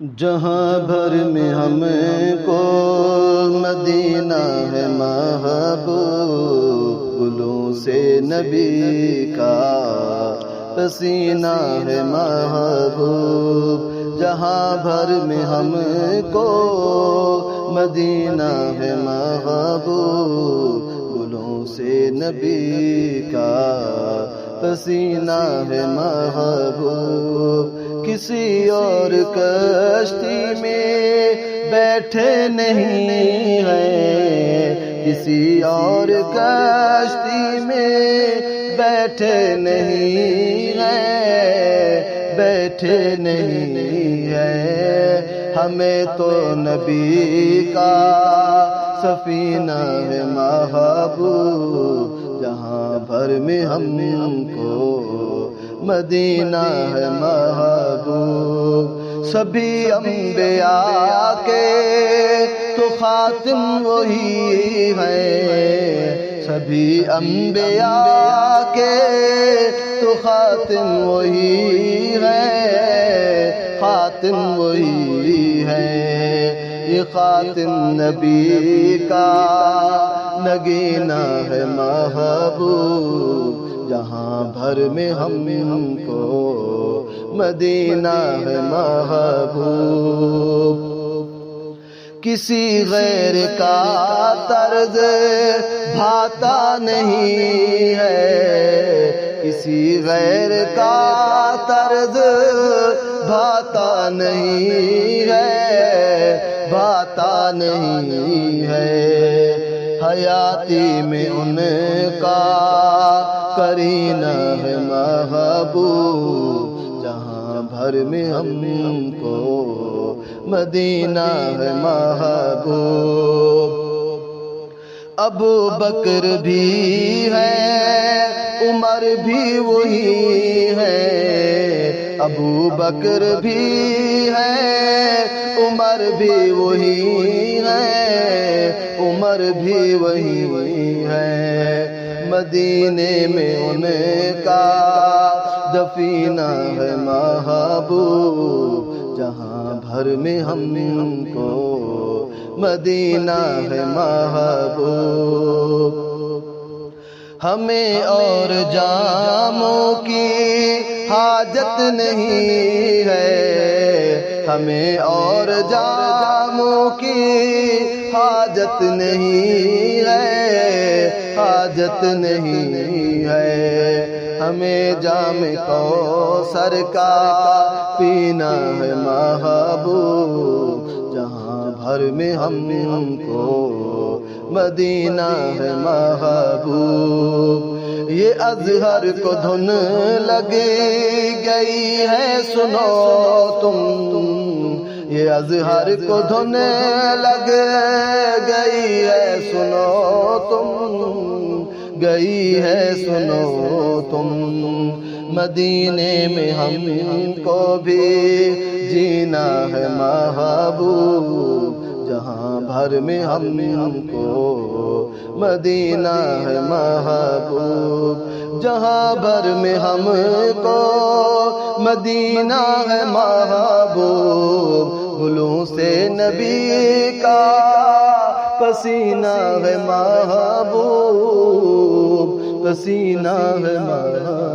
جہاں بھر میں ہم کو مدینہ ہے محبوب، گلوں سے نبی کا پسینہ ہے محبوب۔ جہاں بھر میں ہم کو مدینہ ہے محبوب، گلوں سے نبی کا پسینہ ہے محبوب۔ کسی اور کشتی میں بیٹھے نہیں ہیں، کسی اور کشتی میں بیٹھے نہیں ہیں، بیٹھے نہیں ہیں۔ ہمیں تو نبی کا سفینہ ہے محبوب، جہاں بھر میں ہم کو مدینہ ہے محبوب۔ سبھی انبیاء کے تو خاتم وہی ہے، سبھی انبیاء کے تو خاتم وہی ہے، خاتم وہی ہے۔ یہ خاتم نبی کا نگینہ ہے محبوب، جہاں بھر میں ہم کو مدینہ ہے محبوب۔ کسی غیر کا طرز بھاتا نہیں ہے، کسی غیر کا طرز بھاتا نہیں ہے، بھاتا نہیں ہے۔ حیاتی میں ان کا کرینہ ہے محبوب، جہاں بھر میں ہم کو مدینہ ہے محبوب۔ ابو بکر بھی ہے، عمر بھی وہی ہے، ابو بکر بھی ہے، عمر بھی وہی ہے، عمر بھی وہی ہے۔ مدینے میں ان کا دفینہ ہے محبوب، جہاں بھر میں ہم کو مدینہ ہے محبوب۔ ہمیں اور جاموں کی حاجت نہیں ہے، ہمیں اور جاموں کی حاجت نہیں ہے، حاجت نہیں ہے۔ ہمیں جام کوثر کا پینا ہے محبوب، جہاں بھر میں ہم کو مدینہ ہے محبوب۔ یہ اظہر کو دھن لگ گئی ہے سنو تم، یہ اظہر کو دھن لگ گئی ہے سنو تم، گئی ہے سنو تم۔ مدینے میں ہم کو بھی جینا ہے محبوب، جہاں بھر میں ہم کو مدینہ ہے محبوب، جہاں بھر میں ہم کو مدینہ ہے محبوب۔ گلوں سے نبی کا پسینہ ہے محبوب، پسینہ ہے محبوب۔